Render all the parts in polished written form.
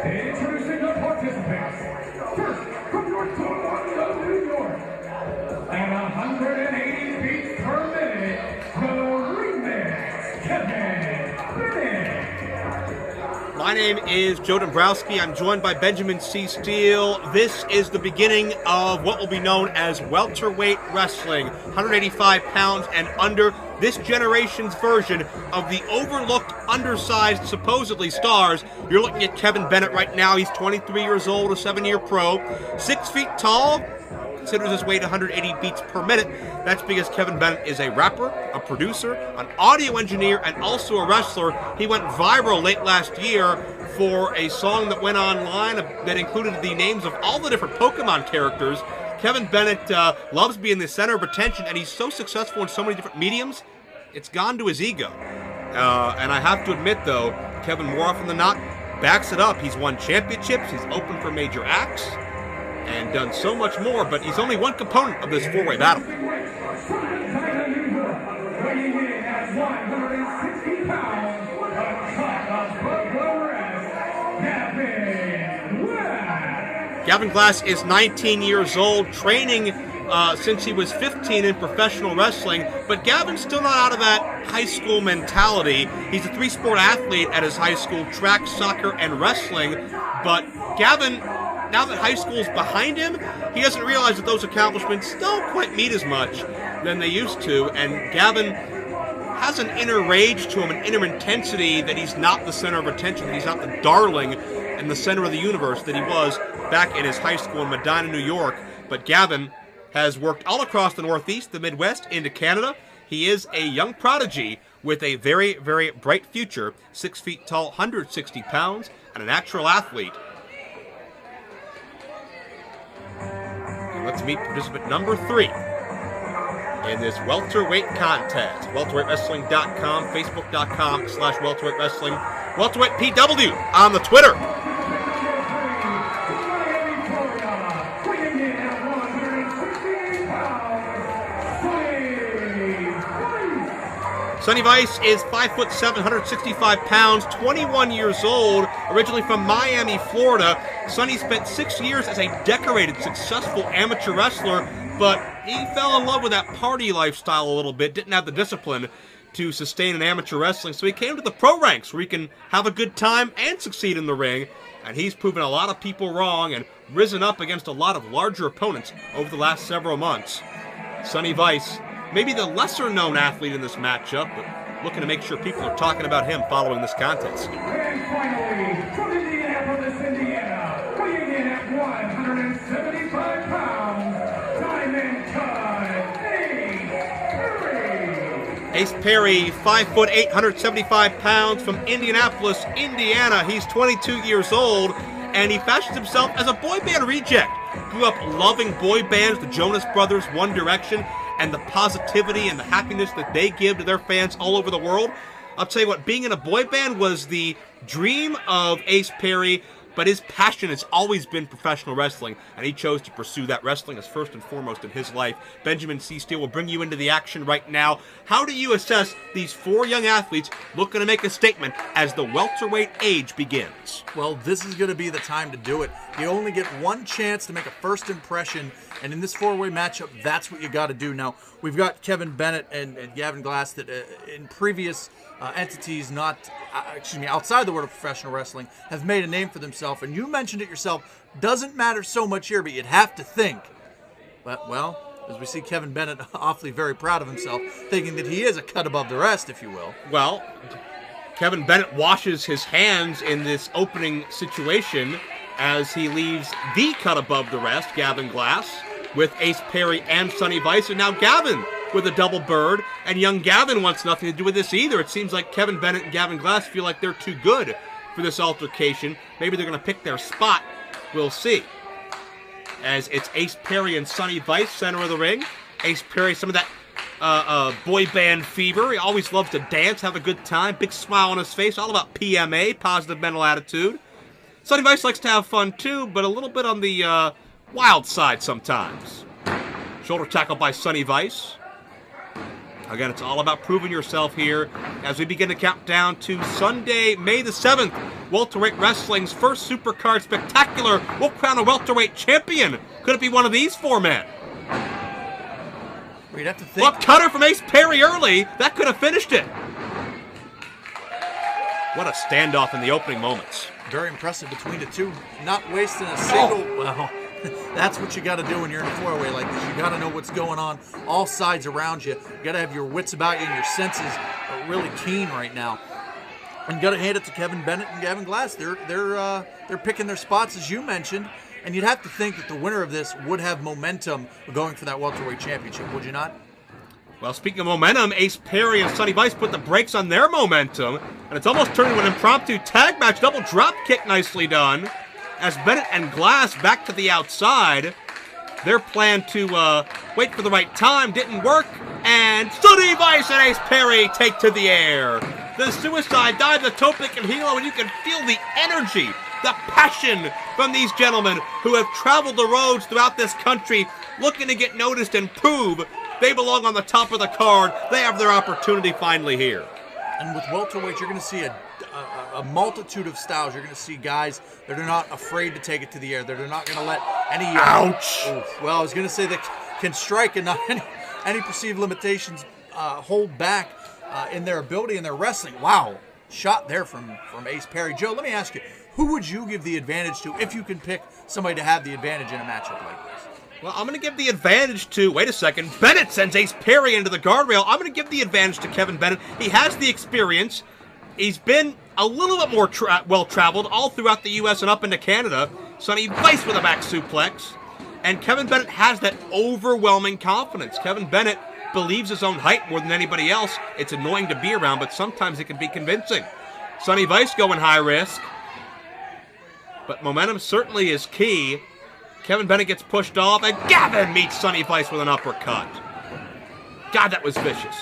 Introducing the participants. First, from North Carolina, New York, at 180 beats per minute, the remix, Kevin Bennett. My name is Joe Dombrowski. I'm joined by Benjamin C. Steele. This is the beginning of what will be known as welterweight wrestling, 185 pounds and under. This generation's version of the overlooked, undersized, supposedly stars. You're looking at Kevin Bennett right now. He's 23 years old, a 7-year pro, 6 feet tall, considers his weight 180 beats per minute. That's because Kevin Bennett is a rapper, a producer, an audio engineer, and also a wrestler. He went viral late last year for a song that went online that included the names of all the different Pokemon characters. Kevin Bennett loves being the center of attention, and he's so successful in so many different mediums, it's gone to his ego. And I have to admit, though, Kevin, more often than not, backs it up. He's won championships, he's opened for major acts, and done so much more, but he's only one component of this four-way battle. Weighing in at 160 pounds, a cut above the rest, Gavin Glass is 19 years old, training since he was 15 in professional wrestling, but Gavin's still not out of that high school mentality. He's a 3-sport athlete at his high school, track, soccer, and wrestling, but Gavin, now that high school is behind him, he doesn't realize that those accomplishments don't quite mean as much than they used to, and Gavin has an inner rage to him, an inner intensity that he's not the center of attention, that he's not the darling and the center of the universe that he was back in his high school in Medina, New York. But Gavin has worked all across the Northeast, the Midwest, into Canada. He is a young prodigy with a very, very bright future, 6 feet tall, 160 pounds, and a natural athlete. And let's meet participant number 3 in this welterweight contest. welterweightwrestling.com, facebook.com/welterweightwrestling, welterweight PW on the Twitter. Sonny Vice is 5'7", 165 pounds, 21 years old, originally from Miami, Florida. Sonny spent 6 years as a decorated, successful amateur wrestler, but he fell in love with that party lifestyle a little bit, didn't have the discipline to sustain an amateur wrestling, so he came to the pro ranks where he can have a good time and succeed in the ring, and he's proven a lot of people wrong and risen up against a lot of larger opponents over the last several months. Sonny Vice, maybe the lesser-known athlete in this matchup, but looking to make sure people are talking about him following this contest. And finally, from Indianapolis, Indiana, weighing in at 175 pounds, Diamond Cut, Ace Perry. Ace Perry, 5'8", 175 pounds, from Indianapolis, Indiana. He's 22 years old, and he fashions himself as a boy band reject. Grew up loving boy bands, the Jonas Brothers, One Direction, and the positivity and the happiness that they give to their fans all over the world. I'll tell you what, being in a boy band was the dream of Ace Perry, but his passion has always been professional wrestling, and he chose to pursue that wrestling as first and foremost in his life. Benjamin C. Steele will bring you into the action right now. How do you assess these 4 young athletes looking to make a statement as the welterweight age begins? Well, this is going to be the time to do it. You only get one chance to make a first impression, and in this 4-way matchup, that's what you got to do. Now, we've got Kevin Bennett and Gavin Glass that in previous entities outside the world of professional wrestling have made a name for themselves, and you mentioned it yourself, doesn't matter so much here, but you'd have to think. But, well, as we see Kevin Bennett awfully very proud of himself, thinking that he is a cut above the rest, if you will. Well, Kevin Bennett washes his hands in this opening situation as he leaves the cut above the rest, Gavin Glass, with Ace Perry and Sonny Vice, and now Gavin with a double bird, and young Gavin wants nothing to do with this either. It seems like Kevin Bennett and Gavin Glass feel like they're too good for this altercation. Maybe they're going to pick their spot. We'll see. As it's Ace Perry and Sonny Vice, center of the ring. Ace Perry, some of that boy band fever. He always loves to dance, have a good time, big smile on his face, all about PMA, positive mental attitude. Sonny Vice likes to have fun too, but a little bit on the wild side sometimes. Shoulder tackle by Sonny Vice. Again, it's all about proving yourself here as we begin to count down to Sunday, May the 7th. Welterweight Wrestling's first Supercard Spectacular will crown a welterweight champion. Could it be one of these four men? We'd have to think. Well, cutter from Ace Perry early. That could have finished it. What a standoff in the opening moments. Very impressive between the two. Not wasting a single. Oh. Well, that's what you got to do when you're in a four-way like this. You got to know what's going on, all sides around you. You got to have your wits about you and your senses are really keen right now. And you got to hand it to Kevin Bennett and Gavin Glass. They're picking their spots, as you mentioned. And you'd have to think that the winner of this would have momentum going for that welterweight championship, would you not? Well, speaking of momentum, Ace Perry and Sonny Vice put the brakes on their momentum, and it's almost turned into an impromptu tag match. Double drop kick, nicely done. As Bennett and Glass back to the outside, their plan to wait for the right time didn't work, and Sonny Vice and Ace Perry take to the air. The suicide dive, the Topic and Hilo, and you can feel the energy, the passion from these gentlemen who have traveled the roads throughout this country looking to get noticed and prove they belong on the top of the card. They have their opportunity finally here. And with welterweight, you're going to see a multitude of styles. You're going to see guys that are not afraid to take it to the air. That are not going to let any... Ouch! Well, I was going to say that can strike and not any perceived limitations hold back in their ability and their wrestling. Wow. Shot there from Ace Perry. Joe, let me ask you, who would you give the advantage to if you can pick somebody to have the advantage in a matchup like this? Well, I'm going to give the advantage to, wait a second, Bennett sends Ace Perry into the guardrail. I'm going to give the advantage to Kevin Bennett. He has the experience. He's been a little bit more well-traveled all throughout the U.S. and up into Canada. Sonny Vice with a back suplex. And Kevin Bennett has that overwhelming confidence. Kevin Bennett believes his own height more than anybody else. It's annoying to be around, but sometimes it can be convincing. Sonny Vice going high risk. But momentum certainly is key. Kevin Bennett gets pushed off, and Gavin meets Sonny Vice with an uppercut. God, that was vicious.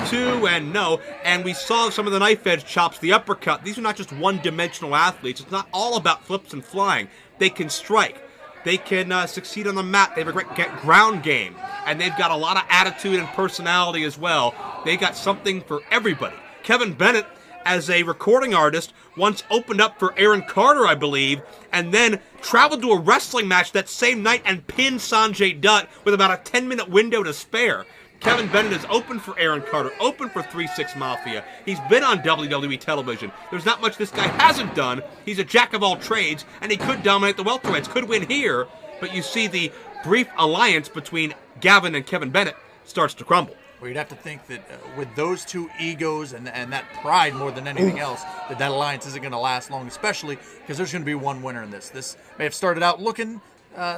2 and no, and we saw some of the knife edge chops, the uppercut. These are not just one-dimensional athletes. It's not all about flips and flying. They can strike. They can succeed on the mat. They have a great ground game, and they've got a lot of attitude and personality as well. They got something for everybody. Kevin Bennett, as a recording artist, once opened up for Aaron Carter, I believe, and then traveled to a wrestling match that same night and pinned Sanjay Dutt with about a 10-minute window to spare. Kevin Bennett is open for Aaron Carter, open for 3-6 Mafia. He's been on WWE television. There's not much this guy hasn't done. He's a jack of all trades, and he could dominate the welterweights, could win here, but you see the brief alliance between Gavin and Kevin Bennett starts to crumble. Well, you'd have to think that with those two egos and that pride more than anything else, that alliance isn't going to last long, especially because there's going to be one winner in this. This may have started out looking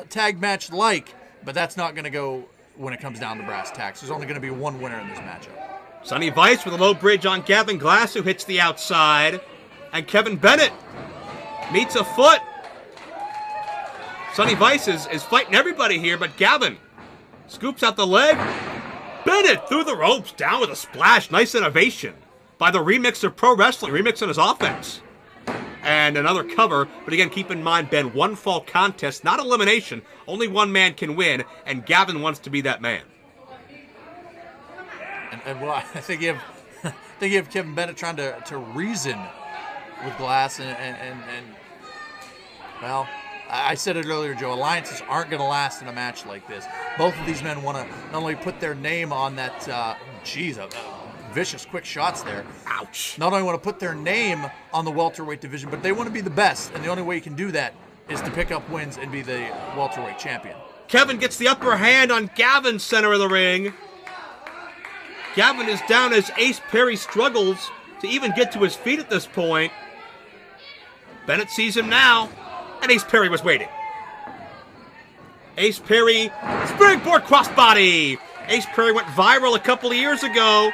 tag match-like, but that's not going to go when it comes down to brass tacks. There's only going to be one winner in this matchup. Sonny Vice with a low bridge on Gavin Glass, who hits the outside. And Kevin Bennett meets a foot. Sonny Vice is fighting everybody here, but Gavin scoops out the leg. Bennett through the ropes, down with a splash. Nice innovation by the Remixer Pro Wrestling, remixing his offense. And another cover, but again, keep in mind, Ben, one fall contest, not elimination. Only one man can win, and Gavin wants to be that man. And well, I think you have Kevin Bennett trying to reason with Glass, and well, I said it earlier, Joe, alliances aren't going to last in a match like this. Both of these men want to not only put their name on that, vicious quick shots there. Ouch. Not only want to put their name on the welterweight division, but they want to be the best, and the only way you can do that is to pick up wins and be the welterweight champion. Kevin gets the upper hand on Gavin, center of the ring. Gavin is down as Ace Perry struggles to even get to his feet at this point. Bennett sees him now, and Ace Perry was waiting. Ace Perry, springboard crossbody. Ace Perry went viral a couple of years ago.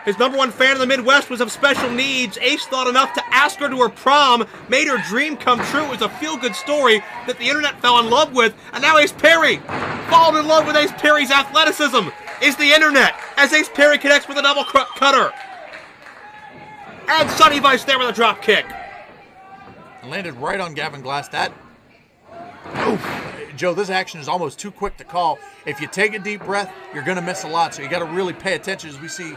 His number one fan in the Midwest was of special needs. Ace thought enough to ask her to her prom, made her dream come true. It was a feel-good story that the internet fell in love with, and now Ace Perry, fallen in love with Ace Perry's athleticism, is the internet, as Ace Perry connects with a double cutter. And Sonny Vice there with a drop kick. Landed right on Gavin Glass. That Joe, this action is almost too quick to call. If you take a deep breath, you're going to miss a lot. So you got to really pay attention as we see.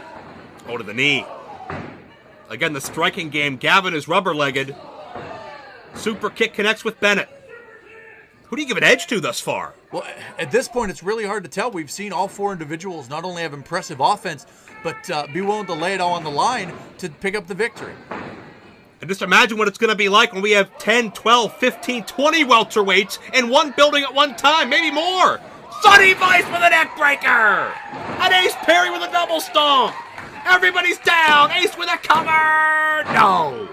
Oh, to the knee. Again, the striking game. Gavin is rubber-legged. Super kick connects with Bennett. Who do you give an edge to thus far? Well, at this point, it's really hard to tell. We've seen all four individuals not only have impressive offense, but be willing to lay it all on the line to pick up the victory. And just imagine what it's going to be like when we have 10, 12, 15, 20 welterweights in one building at one time, maybe more. Sonny Vice with a neck breaker. An Ace Perry with a double stomp. Everybody's down. Ace with a cover. No.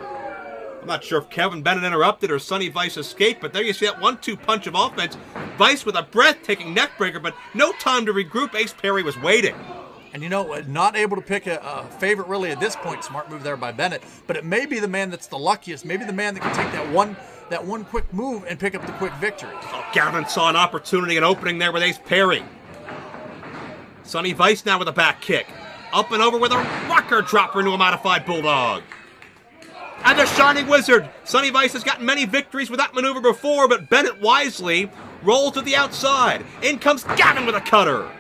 I'm not sure if Kevin Bennett interrupted or Sonny Vice escaped, but there you see that 1-2 punch of offense. Vice with a breathtaking neck breaker, but no time to regroup. Ace Perry was waiting. And you know, not able to pick a favorite really at this point. Smart move there by Bennett. But it may be the man that's the luckiest. Maybe the man that can take that one quick move and pick up the quick victory. Oh, Gavin saw an opportunity, an opening there with Ace Perry. Sonny Vice now with a back kick. Up and over with a rocker dropper into a modified bulldog. And the Shining Wizard. Sonny Vice has gotten many victories with that maneuver before, but Bennett wisely rolls to the outside. In comes Gavin with a cutter.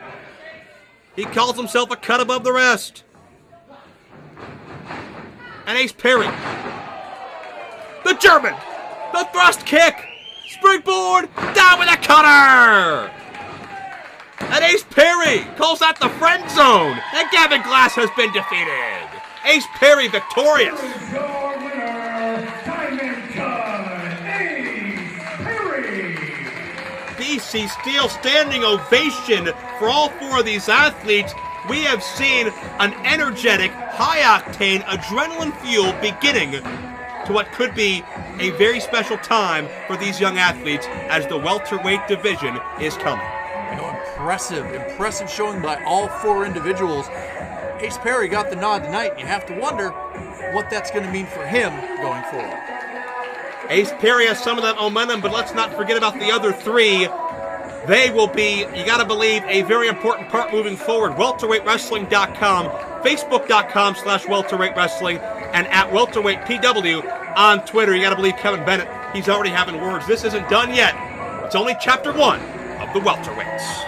He calls himself a cut above the rest. And Ace Perry. The German. The thrust kick. Springboard. Down with a cutter. And Ace Perry calls that the friend zone. And Gavin Glass has been defeated. Ace Perry victorious. BC Steel standing ovation for all four of these athletes. We have seen an energetic, high-octane, adrenaline-fueled beginning to what could be a very special time for these young athletes as the welterweight division is coming. You know, impressive showing by all four individuals. Ace Perry got the nod tonight, and you have to wonder what that's going to mean for him going forward. Ace Perry has some of that momentum, but let's not forget about the other three. They will be, you got to believe, a very important part moving forward. WelterweightWrestling.com, Facebook.com/WelterweightWrestling, and at WelterweightPW on Twitter. You got to believe Kevin Bennett, he's already having words. This isn't done yet. It's only chapter 1 of the welterweights.